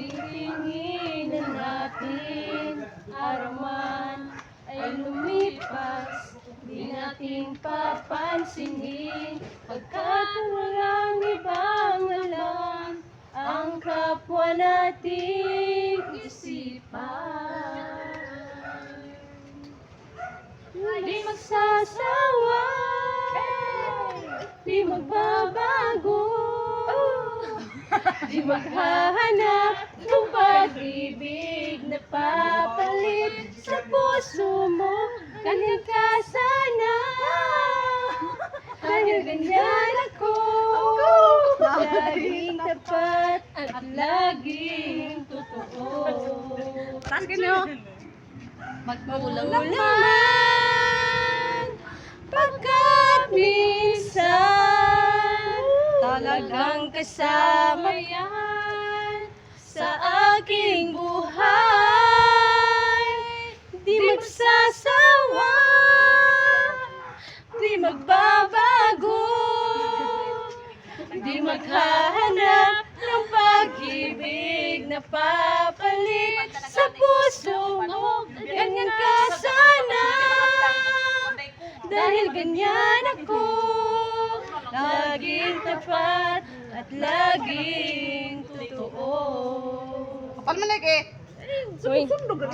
titingin natin, araw man ay lumipas, di natin papansinin, pagkat walang ibang alam ang kapwa nating isipan. Di magsasawa, di magbabago, di maghahanap ng pag-ibig na papalit sa puso mo. Ganyan ka sana, dahil ganyan ako, laging tapat at laging totoo. Taas kayo. Magkulang naman, pagkat minsan talagang kasama yan sa aking buhay. Di magsasawa, di magbabago, di maghahanap ng pag-ibig na papalit sa puso mo. Ganyan ka sana, dahil ganyan ako, laging tapat at laging totoo. Kapal man eh. Uy. Sundog.